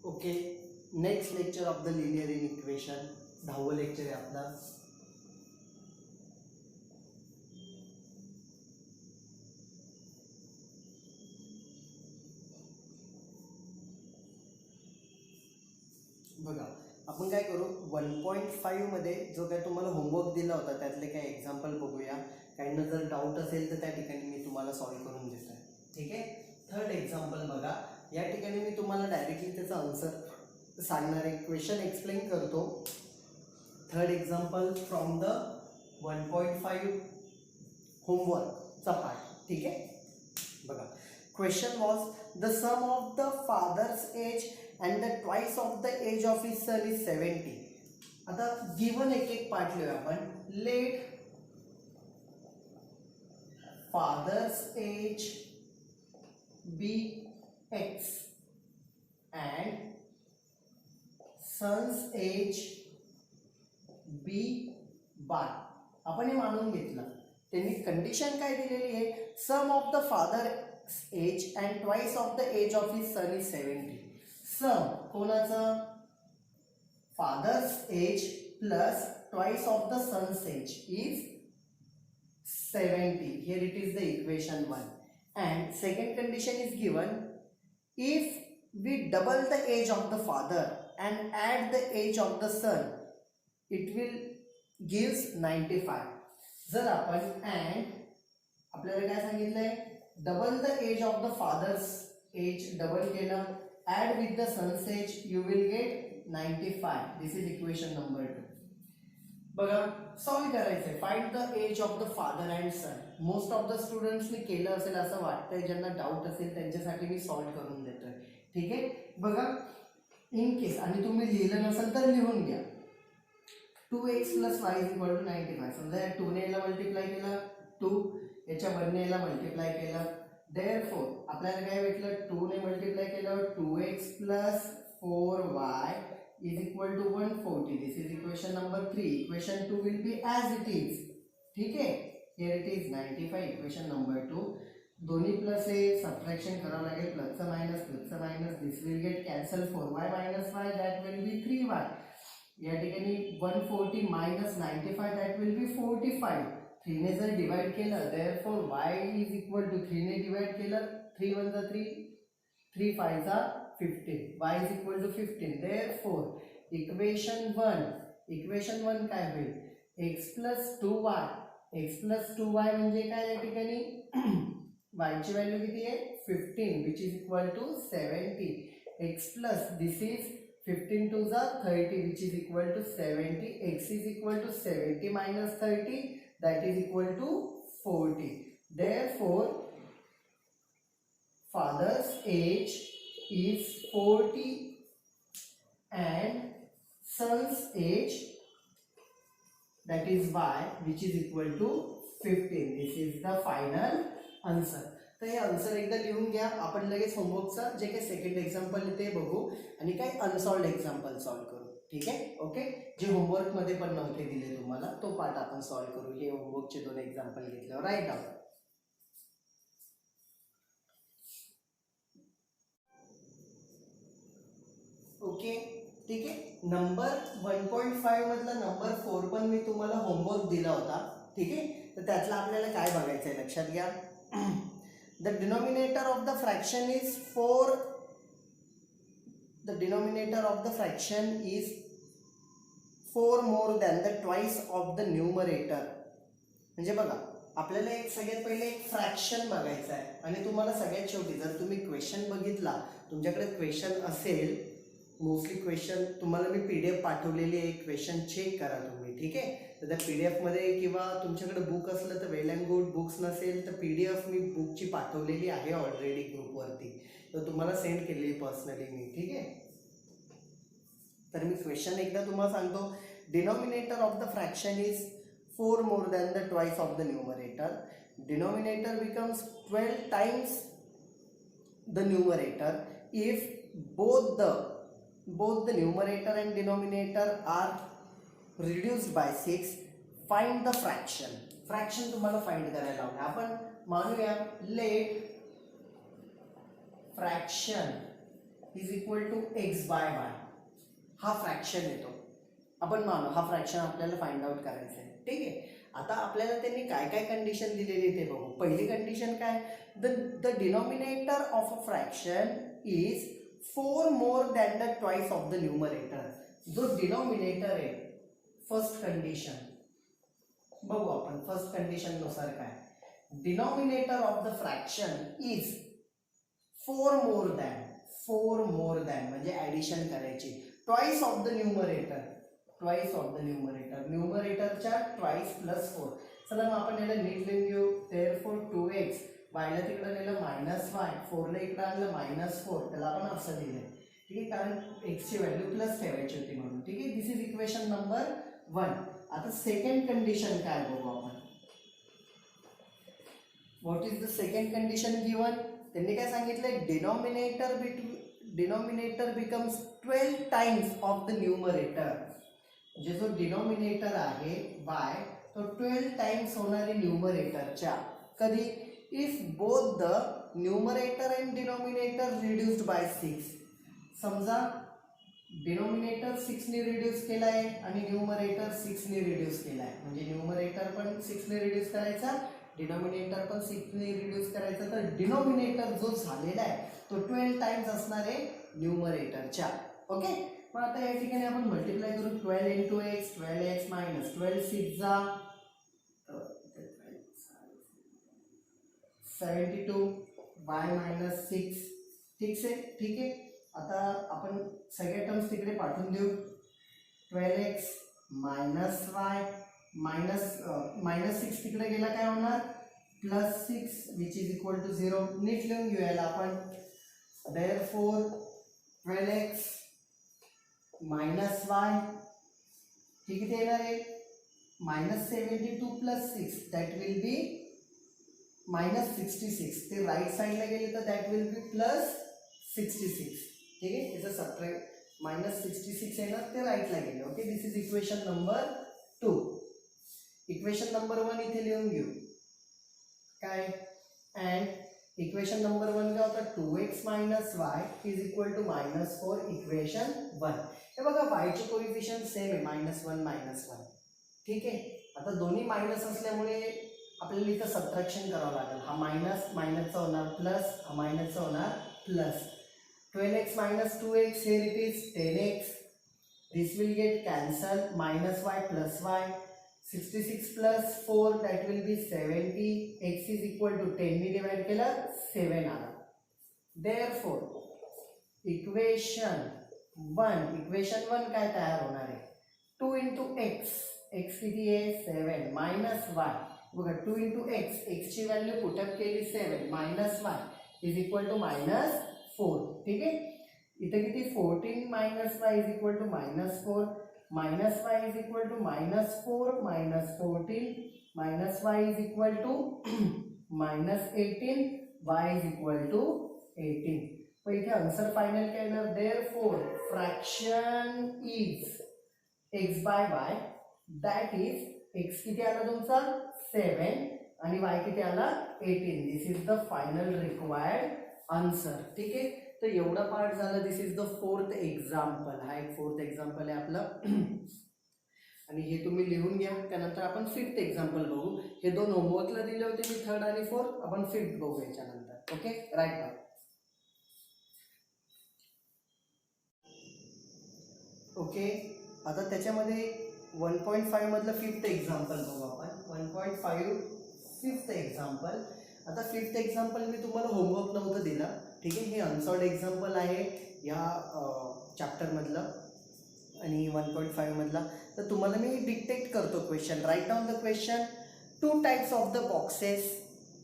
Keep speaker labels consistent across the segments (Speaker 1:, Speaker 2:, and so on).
Speaker 1: Okay, next lecture of the linear in equation, 10वं lecture आहे आपला. बघा, आपण काय करू, 1.5 मध्ये जो काय तुम्हाला होमवर्क दिला होता त्यातले काही एक्झाम्पल बघूया. काहींना जर डाऊट असेल तर त्या ठिकाणी मी तुम्हाला सॉल्व्ह करून देतो आहे. ठीक आहे. थर्ड एक्झाम्पल बघा, या ठिकाणी मी तुम्हाला डायरेक्टली त्याचा आन्सर सांगणार आहे, क्वेश्चन एक्सप्लेन करतो. थर्ड एक्झाम्पल फ्रॉम द 1.5 होमवर्कचा पार्ट. ठीक आहे. बघा, question was the sum of the father's age and the twice of the age of his son is 70. आता गिवन एक एक पार्ट लिहूया आपण. Let father's age be x and son's age b y. आपण हे मानून घेतलं. त्यांनी कंडिशन काय दिलेली आहे, sum of the father age and twice of the age of his son is 70. Sum कोणाचं, father's age plus twice of the son's age is 70. Here it is the equation 1. And second condition is given, if we double the age of the father and add the age of the son, it will gives 95. जर आपण and आपल्याला काय सांगितलंय, double the age of the father's age double केलं, add with the son's age, you will get 95. This is equation number 2. बघा, solve करायचंय. Find the age of the father and son. Most of the स्टुडंट्सनी केलं असेल असं वाटतंय. ज्यांना doubt असेल त्यांच्यासाठी मी सॉल्व करून देतोय. ठीक आहे. बघा, इन केस आणि तुम्ही लिहिलं नसेल तर लिहून घ्या. 2x + y = 95. समजा या 2 ने याला मल्टिप्लाय केलं, 2 याच्या 1 ने याला मल्टिप्लाय केलं, देअरफॉर आपल्याला काय भेटलं, 2 ने मल्टिप्लाय केलं 2x + 4y is equal to 140. This is equation number 3. Equation 2 will be as it is. ठीक है. Here it is 95. Equation number 2. दोन्ही प्लस आहे, सबट्रॅक्शन करावं लागेल, प्लसचं minus. This will get cancel. 4y - y that will be 3y. या ठिकाणी 140 - 95 that will be 45. 3 ने जर डिवाइड केलं, therefore y is equal to 3 ने डिवाइड केलं, 3 × 1 = 3, 3 × 5 = 15. y is equal to 15. Therefore equation 1 काय होईल, x + 2y. x + 2y म्हणजे काय, या ठिकाणी y ची व्हॅल्यू किती आहे, 15, which is equal to 70. x plus this is 15 to the 30, which is equal to 70. X is equal to 70 minus 30, that is equal to 40. Therefore father's age is 40 and son's age, that is y, which is equal to 15. This is the final answer. तर हे answer एकदा लिहून घ्या. आपण लगेच होमवर्कचा जे काही second example आहे ते बघू आणि काही अनसॉल्व्ड एक्झाम्पल सॉल्व्ह करू. ठीक आहे. ओके, जे होमवर्क मध्ये पण नव्हते दिले तुम्हाला तो पार्ट आपण सॉल्व्ह करू. हे होमवर्कचे 2 एक्झाम्पल घेतल्यावर राईट डाऊन. ओके, ठीक आहे. नंबर 1.5 मधला नंबर 4 पण मी तुम्हाला होमवर्क दिला होता. ठीक आहे. तर त्यातला आपल्याला काय बघायचं आहे, लक्षात घ्या. The denominator of the fraction is 4. The denominator of the fraction is 4 more than the twice of the numerator. म्हणजे बघा, आपल्याला एक सगळ्यात पहिले एक फ्रॅक्शन बघायचं आहे आणि तुम्हाला सगळ्यात शेवटी जर तुम्ही क्वेश्चन बघितला, तुमच्याकडे क्वेश्चन असेल, मोस्टली क्वेश्चन तुम्हाला मी PDF पाठवलेली आहे, क्वेश्चन चेक करा तुम्ही. ठीक आहे. तर त्या PDF मध्ये किंवा तुमच्याकडे बुक असलं तर वेल अँड गुड, बुक्स नसेल तर PDF मी बुकची पाठवलेली आहे ऑलरेडी ग्रुपवरती, तर तुम्हाला सेंड केलेली पर्सनली मी. ठीक आहे. तर मी क्वेश्चन एकदा तुम्हाला सांगतो. Denominator of the fraction is 4 more than the twice of the numerator. Denominator becomes 12 times the numerator if both the numerator and denominator are reduced by 6. Find the fraction. Fraction तुम्हाला find करायला लावलं. आपण मानूया let fraction is equal to X by Y. हा fraction येतो. आपण मानू हा फ्रॅक्शन आपल्याला फाइंड आउट करायचा आहे. ठीक आहे. आता आपल्याला त्यांनी काय काय कंडिशन दिलेली ते बघू. पहिली कंडिशन काय, the denominator of a fraction is 4 more than the twice of the numerator. जो डिनॉमिनेटर आहे, फर्स्ट कंडिशन बघू आपण. फर्स्ट कंडिशन नुसार काय, denominator of the fraction is 4 more than म्हणजे ऍडिशन करायची. Twice of the numerator, twice of the numerator, न्यूमरेटरच्या twice plus 4. चला मग आपण याला नीट लिहून घेऊ. देअरफॉर 2x, वायला तिकडे नेलं -y, 4ला इकडे आणलं -4, त्याला आपण असं लिहिलंय. ठीक आहे, कारण x ची व्हॅल्यू प्लस ठेवायची होती म्हणून. ठीक आहे, दिस इज इक्वेशन नंबर 1. आता सेकंड कंडिशन काय बघू आपण. What is the second condition given. त्यांनी काय सांगितलंय, denominator becomes 12 times of the numerator. म्हणजे जो डिनॉमिनेटर आहे y तो 12 टाइम्स होणार आहे न्यूमरेटरच्या. कधी, if both the numerator and denominator reduced by 6. समजा डिनॉमिनेटर 6 ने रिड्यूस केला आहे आणि न्यूमरेटर 6 ने रिड्यूस केला आहे. म्हणजे न्यूमरेटर पण 6 ने रिड्यूस करायचा, डिनॉमिनेटर पण 6 ने रिड्यूस करायचा. तर डिनॉमिनेटर जो झालेला आहे तो 12 टाइम्स असणार आहे न्यूमरेटरच्या. ओके, मग आता या ठिकाणी आपण मल्टिप्लाय करू. 12 इंटू एक्स, 12x मायनस 12 6 जा 72 y मायनस 6. ठीक आहे, ठीक आहे. आता आपण सगळे टर्म्स तिकडे पाठवून देऊ. 12x मायनस y मायनस 6 तिकडे गेला काय होणार, +6 विच इज इक्वल टू 0. नीट लिहून घेऊया याला आपण. देअरफॉर 12x मायनस y हे किती येणार आहे, -72 + 6 दॅट विल बी -66. ते राईट साईडला गेले तर दॅट विल बी +66. ठीक आहे, याचं सबट्रॅक्ट -66 येणार, ते राईटला गेले. Okay, this is equation number 2. Equation number 1 इथे लिहून घेऊ. काय, अँड इक्वेशन नंबर 1 काय होता, 2x minus y is equal to -4. Equation 1. हे बघा y चे कोइफिशियंट सेम आहे, -1 -1. ठीक आहे. आता दोन्ही मायनस असल्यामुळे आपल्याला इथं सबट्रॅक्शन करावं लागेल. हा मायनसचा होणार प्लस, हा मायनसचा होणार plus. 12x minus 2x, here it is 10x. This will get cancelled. -y plus y. 66 plus 4, that will be 70. X is equal to 10 ने divide केला 7 आला. Therefore, equation 1 काय तयार होणार आहे, 2 into x. x किती आहे 7 minus y. बघा 2 into x, x ची व्हॅल्यू पुटअप केली 7 minus y is equal to -4. ठीक आहे, इथे किती 14 minus y is equal to -4. minus y is equal to -4 minus 14 minus y is equal to -18 y is equal to 18. पण इथे answer final काय येणार, therefore fraction is x by y, that is x किती आला तुमचा 7 आणि y किती आला 18. This is the final required answer. ठीक आहे, तर एवढा पार्ट झाला. This is the 4th example. हा एक 4th एक्झाम्पल आहे आपलं आणि हे तुम्ही लिहून घ्या. त्यानंतर आपण 5th एक्झाम्पल बघू. हे 2 होमवर्कला दिले होते मी, 3rd आणि 4th. आपण 5th बघू याच्यानंतर. ओके, राईट नाव. ओके, आता त्याच्यामध्ये 1.5 मधलं 5th एक्झाम्पल बघू आपण. 1.5 5th एक्झाम्पल. आता 5th एक्झाम्पल मी तुम्हाला होमवर्क नव्हतं दिलं. ठीक आहे, हे अनसॉल्ड एक्झाम्पल आहे या चॅप्टरमधलं आणि 1.5 मधला. तर तुम्हाला मी डिक्टेट करतो question. Write down the question. 2 types of the boxes,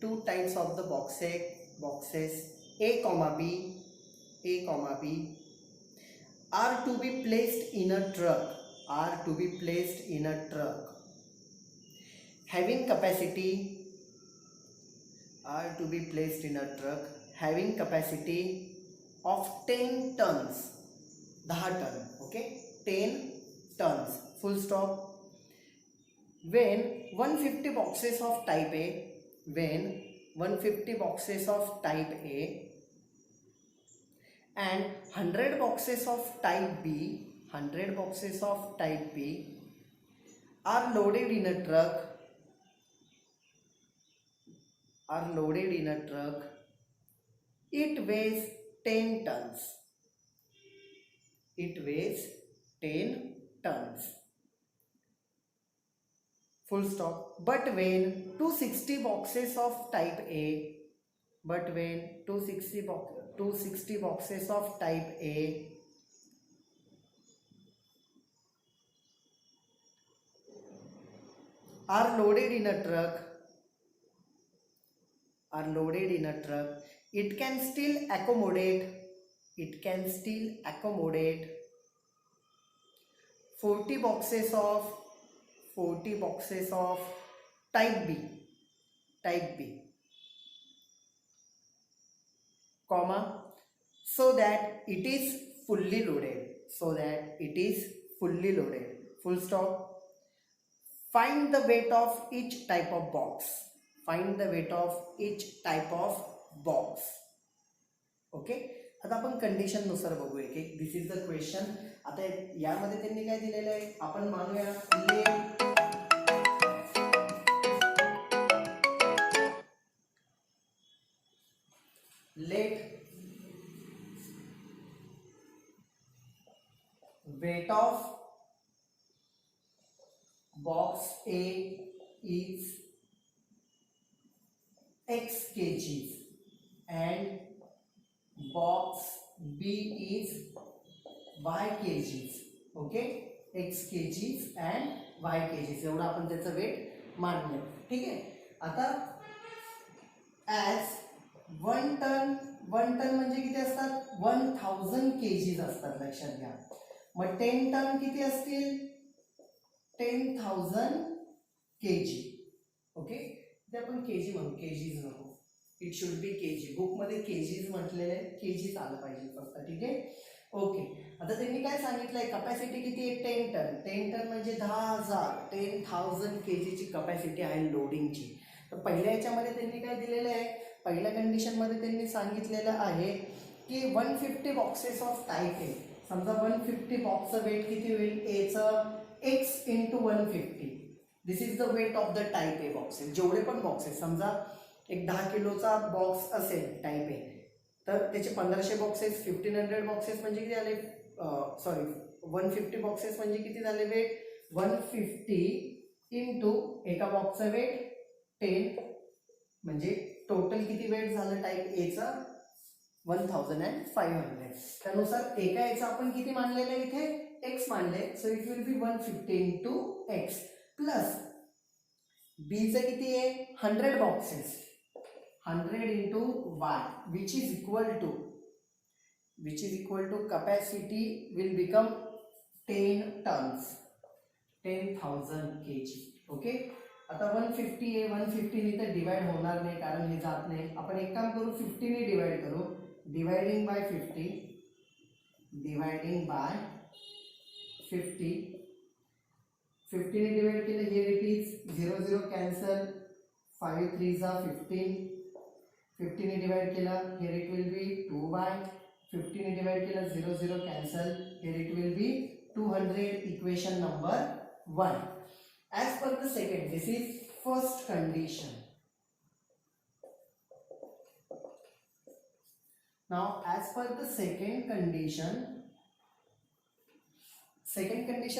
Speaker 1: 2 types of the boxes A, B are to be placed in a truck, having capacity, having capacity of 10 tons, 10 ton. Okay, 10 tons, full stop. When 150 boxes of type A, and 100 boxes of type B, 100 boxes of type B are loaded in a truck, It weighs 10 tons. It weighs 10 tons. Full stop. But when 260 boxes of type A, but when 260 boxes of type A are loaded in a truck, it can still accommodate 40 boxes of type B, comma, so that it is fully loaded, full stop. Find the weight of each type of box. Okay. आता आपण condition नुसार बघू एक. दिस is the question. आता यामध्ये त्यांनी काय दिलेलं आहे, आपण मानूया late weight of box A is x kgs and box B is y kgs. Okay, x kgs and y kgs एवढं आपण त्याचं वेट मानलं. ठीक आहे. आता ॲज 1 टन म्हणजे किती असतात, 1000 kgs असतात, लक्षात घ्या. मग 10 टन किती असतील, 10,000 kg. ओके, ते आपण kg म्हणू, kgs नको, it should be kg. Book मध्ये kgs म्हटलेले आहे, kgs आलं पाहिजे फक्त. ठीक आहे. ओके. आता त्यांनी काय सांगितलंय, कपॅसिटी किती आहे, 10 टन. 10 टन म्हणजे 10,000, 10,000 kg ची कपॅसिटी आहे लोडिंगची. तर पहिल्या याच्यामध्ये त्यांनी काय दिलेलं आहे, पहिल्या कंडिशन मध्ये त्यांनी सांगितलेलं आहे की 150 बॉक्सेस ऑफ टाईप ए. समजा 150 बॉक्सचं वेट किती होईल, एचं x into 150. This is the weight of the type A boxes. जेवढे पण बॉक्सेस, समजा एक 10 किलोचा बॉक्स असेल टाईप ए, तर त्याचे 1500 बॉक्सेस, 1500 बॉक्सेस म्हणजे किती झाले, 150 बॉक्सेस म्हणजे किती झाले वेट, 150 इंटू एका बॉक्सचं वेट 10, म्हणजे टोटल किती वेट झालं टाईप एचा, 1500. त्यानुसार एका याचा आपण किती मानलेलं आहे इथे, x मानले. So it will be 150 into X plus b चं किती आहे, 100 boxes, 100 into y which is equal to capacity will become 10 tons, 10,000 kg. Okay. आता 150 आहे, 150 ने तर डिवाइड होणार नाही कारण हे जात नाही. आपण एक काम करू, 50 ने डिवाइड करू, डिवाइडिंग बाय 50, 50 ने डिवाइड केलं, हियर इट इज 0 0 कॅन्सल, 5 3 जा 15, 50 ने डिवाइड केलं, हियर इट विल बी 2/, 50 ने डिवाइड केलं, 0 0 cancel, here it will B 200. Equation number 1. As per the second, this is first condition. Now as per the second condition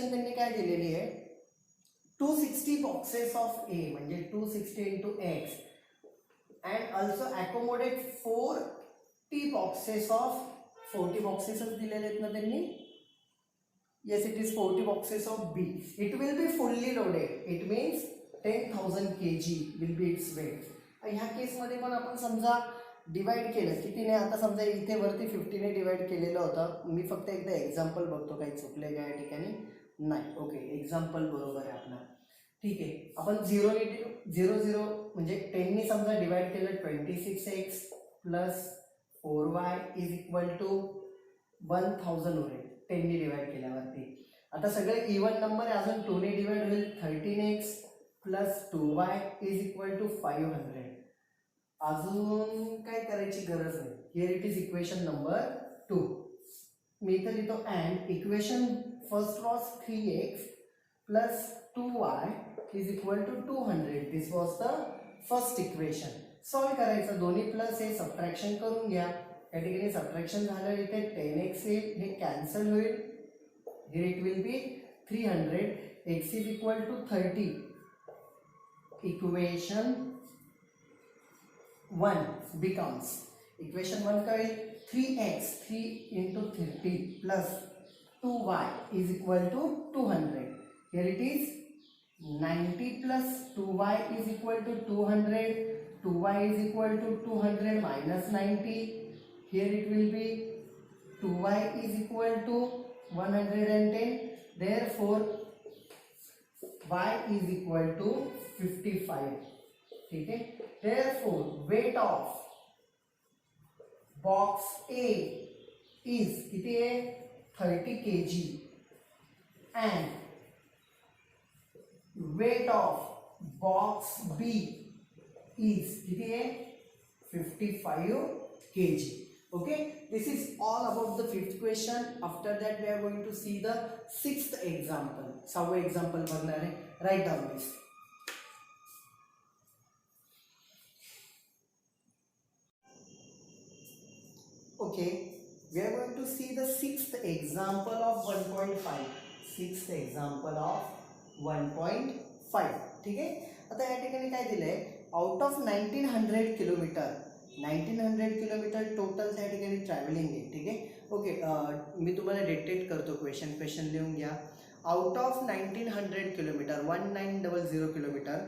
Speaker 1: त्यांनी काय दिलेली आहे, 260 boxes of A म्हणजे 260 into x and also accommodate 40 boxes of 40 boxes दिलेले आहेत ना त्यांनी. Yes, it is 40 boxes of B. It will be fully loaded. It means 10,000 kg will be its weight. ह्या केसमध्ये पण आपण समजा डिवाइड केलं कितीने, आता समजा इथे वरती 50 ने डिवाइड केलेलं होतं. मी फक्त एकदा एक्झाम्पल बघतो काही चुकले का या ठिकाणी, नाही. ओके, एक्झाम्पल बरोबर आहे आपला. ठीक आहे. आपण 0 म्हणजे 10 ने समजा डिवाइड केलं, 26x plus 4y is equal to 1000 होईल 10 ने डिवाइड केल्यावरती. आता सगळे इवन नंबर आहे, अजून 2 ने डिवाइड होईल, 13x plus 2y is equal to 500. अजून काय करायची गरज नाही. Here it is equation number 2. 2. मी इथं लिहितो and equation first was 3x plus 2y is equal to 200. This was the first equation. Solve करायचं, दोन्ही प्लस हे सबट्रॅक्शन करून घ्या. या ठिकाणी सबट्रॅक्शन झालं, इथे 10x येईल, हे कॅन्सल होईल. Here it will be 300. x is equal to 30. Equation 1 becomes, equation 1 का 3x 3 into 30 plus 2y is equal to 200. Here it is 90 plus 2y is equal to 200. 2y is equal to 200 minus 90. Here it will be 2y is equal to 110. Therefore y is equal to 55. ठीक है. Therefore weight of box A is किती आहे 30 kg and weight of box B is किती आहे 55 kg. Okay, this is all about the fifth question. After that we are going to see the sixth example. सहावे example बघणार आहे. Write down this. Okay, we are going to see the sixth example of 1.5. Sixth example of 1.5. ठीक आहे. आता या ठिकाणी काय दिलंय, out of 1900 kilometre 1900 kilometre total त्या ठिकाणी ट्रॅव्हलिंग आहे. ठीक आहे. ओके, मी तुम्हाला डिक्टेट करतो क्वेश्चन लिहून घ्या. Out of 1900 kilometre 1900 kilometre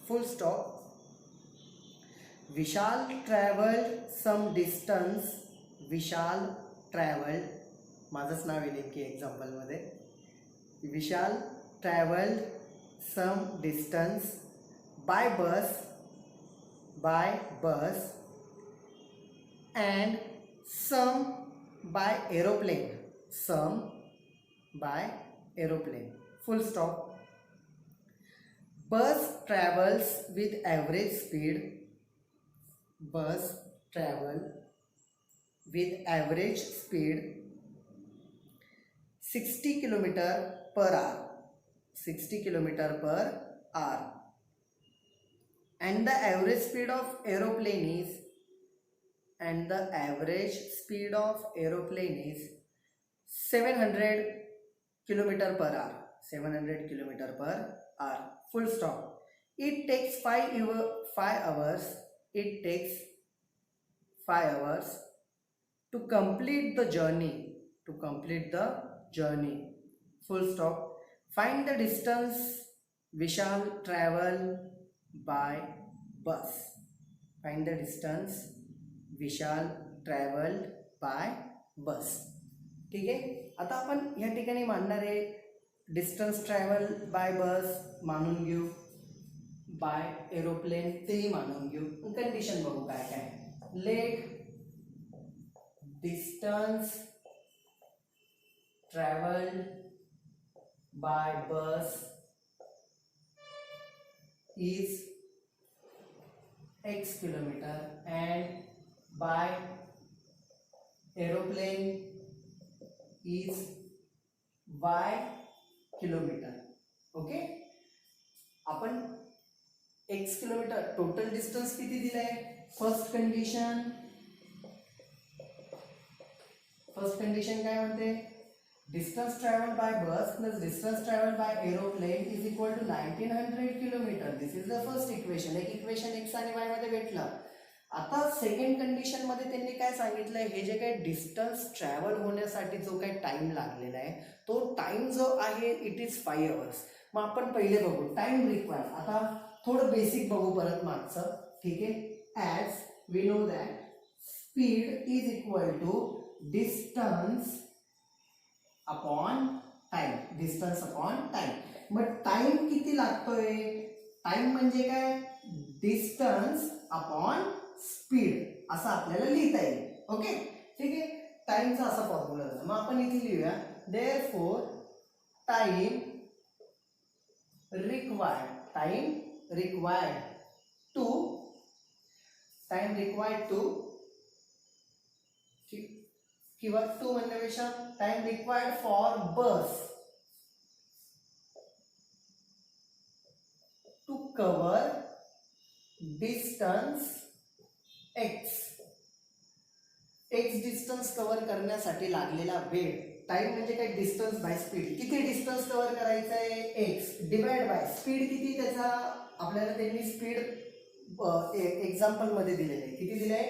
Speaker 1: full stop. Vishal travelled some distance. Vishal travelled, माझंच नाव आहे नेमकी एक्झाम्पलमध्ये. Vishal travelled some distance by bus and some by aeroplane. Full stop. Bus travels with average speed. Bus travel with average speed 60 km per hour. 60 km per hour. And the average speed of aeroplane is 700 km per hour. 700 km per hour. Full stop. It takes 5 hours. It takes 5 hours to complete the journey. Full stop. Find the distance Vishal travel by bus. Find the distance Vishal traveled by bus. ठीक आहे. आता आपण या ठिकाणी मानणार आहे distance travel by बस मानून घेऊ, bye aeroplane तेही मानून घेऊ. कंडिशन बघू काय काय. Let distance travelled by bus is x kilometer and by aeroplane is y kilometer. Okay, आपण x किलोमीटर टोटल डिस्टन्स किती दिलाय. फर्स्ट कंडिशन काय म्हणते, distance traveled by bus plus distance traveled by aeroplane is equal to 1900 kilometer. This is the first equation. एक equation x आणि y मध्ये भेटलं. आता सेकंड कंडिशन मध्ये त्यांनी काय सांगितलंय, हे जे काही डिस्टन्स ट्रॅव्हल होण्यासाठी जो काही टाइम लागलेला आहे तो टाइम जो आहे इट इज 5 hours. मग आपण पहिले बघू टाइम रिक्वायर्ड. आता थोडं बेसिक बघू परत मागचं. ठीक आहे. As we know that speed is equal to distance upon time. Distance upon time. मग टाइम किती लागतोय, टाइम म्हणजे काय, डिस्टन्स अपॉन स्पीड असं आपल्याला लिहिता येईल. ओके, ठीक आहे. टाइमचा असा फॉर्म्युला झाला. मग आपण इथे लिहूया देअरफॉर टाइम रिक्वायर्ड टू किंवा 2 म्हणण्यापेक्षा time required for bus to cover distance x distance cover करण्यासाठी लागलेला वेळ. टाइम म्हणजे काय, डिस्टन्स बाय स्पीड. किती डिस्टन्स कव्हर करायचं आहे, x डिवाइड बाय स्पीड किती त्याचा आपल्याला त्यांनी स्पीड एक्झाम्पल मध्ये दिलेलं आहे. किती दिले आहे,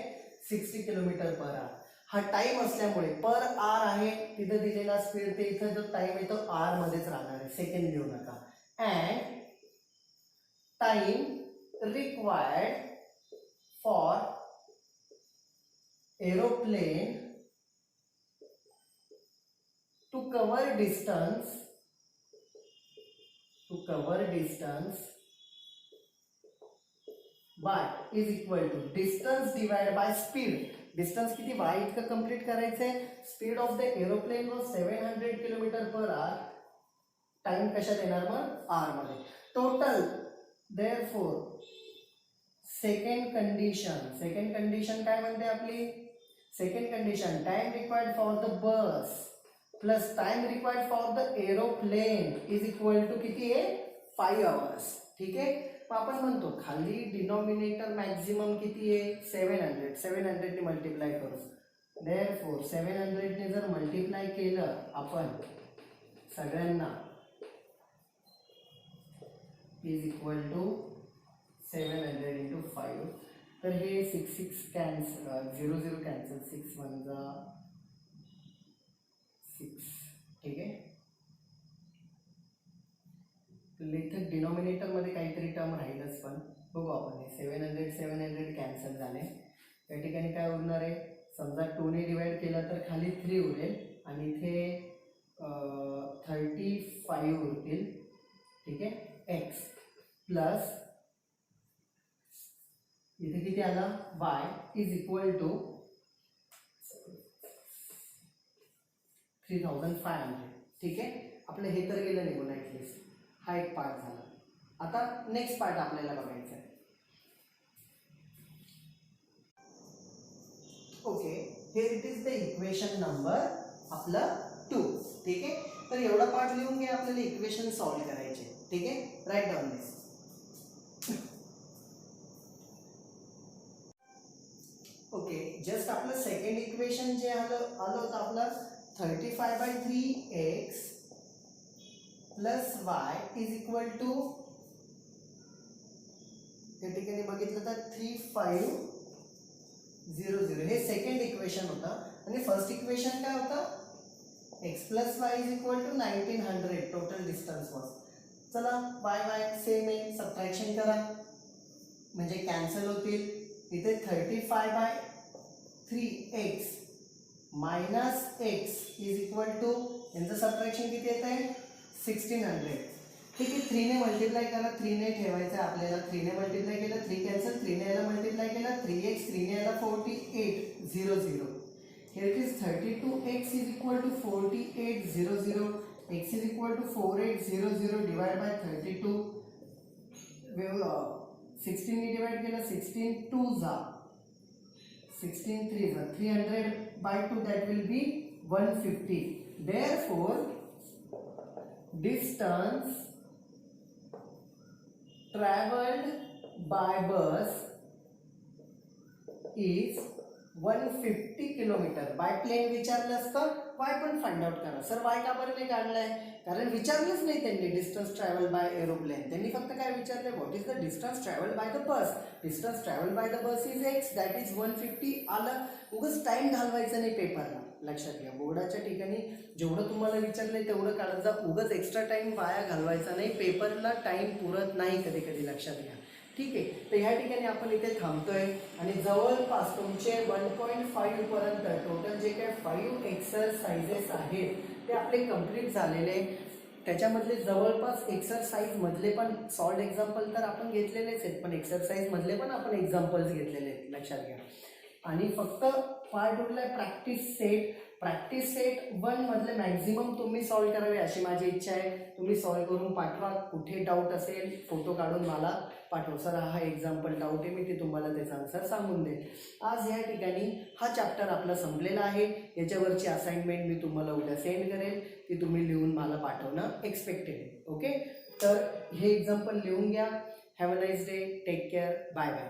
Speaker 1: 60 किलोमीटर पर आवर. हा टाइम असल्यामुळे पर आवर आहे, तिथं दिलेला स्पीड ते इथं जो टाइम आहे तो आर मध्येच राहणार आहे, सेकंड लिहू नका. And time required for aeroplane to cover distance by is equal to distance divided by speed. Distance किती y इतकं कंप्लीट करायचंय. Speed of the aeroplane was 700 kilometre per hour. Time कशात येणार मग, आर मध्ये. टोटल देअरफॉर सेकंड कंडिशन काय म्हणते आपली, second condition time required for the bus plus time required for the aeroplane is equal to किती आहे, 5 आवर्स. ठीक आहे. मग आपण म्हणतो खाली डिनॉमिनेटर मॅक्झिमम किती आहे, 700 ने मल्टिप्लाय करू. देअरफॉर 700 ने जर मल्टिप्लाय केलं आपण सगळ्यांना इज इक्वल टू 700 इंटू 5. तर हे 6 कॅन्सल, 0 कॅन्सल, 6 1 जा 6. ठीक आहे. इथे डिनॉमिनेटर मध्ये काहीतरी टर्म राहीलच, पण बघू आपण. हे 700 कॅन्सल झाले. या ठिकाणी काय उरणार आहे, समजा 2 ने डिवाइड केला तर खाली 3 उरेल आणि इथे 35 उरतील. ठीक आहे. x प्लस इथे किती आला, y इज इक्वल टू 3500. ठीक आहे. आपलं हे तर गेलं निघून ॲटलिस्ट. हा एक पार्ट झाला. आता नेक्स्ट पार्ट आपल्याला बघायचा आहे. Okay, here it is the equation number आपलं 2. ठीक आहे. तर एवढा पार्ट लिहून घ्या, आपल्याला इक्वेशन सॉल्व्ह करायचे. ठीक आहे. Write down this. Okay, just आपलं सेकंड इक्वेशन जे आलं होतं आपलं 35/3x plus y is equal to, या ठिकाणी बघितलं तर 3500. हे सेकंड इक्वेशन होतं. आणि फर्स्ट इक्वेशन काय होतं, x plus Y is equal to 1900 total distance was. चला y सेम आहे, सबट्रॅक्शन करा म्हणजे कॅन्सल होतील. इथे 35/3x minus x is equal to, यांचं सबट्रॅक्शन किती येत आहे, 1600. ठीक आहे. 3 ने मल्टिप्लाय करा, 3 ने ठेवायचं आपल्याला. 3 ने मल्टिप्लाय केलं 3 कॅन्सल, 3 ने याला मल्टिप्लाय केला 3x, 3 ने याला 4800. Here it is 32x is equal to 4800. X is equal to 4800 divided by 32. 16 ने डिवाइड केलं, 16 2 जा 16 3 जा 300/2, that will be 150. Therefore distance traveled by bus is 150 kilometre. By plane विचारलं असतं, वाय पण फाइंड आउट करा. सर वाय का बरं नाही काढलाय, कारण विचारलंच नाही त्यांनी डिस्टन्स ट्रॅव्हल बाय एरोप्लेन. त्यांनी फक्त काय विचारले, what is the distance travel by the bus. Distance travel by the bus is x, that is 150. आलं. उगाच टाइम घालवायचा नाही पेपरला. लक्षात घ्या, बोर्डाच्या ठिकाणी जेवढं तुम्हाला विचारलंय तेवढं काढत जा. उगाच एक्स्ट्रा टाइम वाया घालवायचा नाही, पेपरला टाइम पुरत नाही कधी कधी, लक्षात घ्या. ठीक आहे. तर ह्या ठिकाणी आपण इथे थांबतोय आणि जवळपास तुमचे 1.5 पर्यंत टोटल जे काही 5 एक्सरसाइजेस आहेत ते आपले कंप्लीट झालेले. त्याच्यामधले जवळपास एक्सरसाइज मधले पण सॉल्ड एक्झाम्पल तर आपण घेतलेलेच आहेत, पण एक्सरसाइज मधले पण आपण एक्झाम्पल्स घेतलेले आहेत, लक्षात घ्या. आणि फक्त पार्ट उरलाय प्रॅक्टिस सेट. प्रॅक्टिस सेट 1 मधले मॅक्झिमम तुम्ही सॉल्व करावे अशी माझी इच्छा आहे. तुम्ही सॉल्व करून पाठवा. कुठे डाऊट असेल फोटो काढून मला पाठवा. सर हा एक्झाम्पल डाऊट आहे, मी ते तुम्हाला त्याचा आन्सर सांगून देईल. आज या ठिकाणी हा चॅप्टर आपला संपलेला आहे. याच्यावरची असाइनमेंट मी तुम्हाला उद्या सेंड करेल, ती तुम्ही लिहून मला पाठवणं एक्सपेक्टेड आहे. ओके, तर हे एक्झाम्पल लिहून घ्या. Have a nice day. Take care. Bye bye.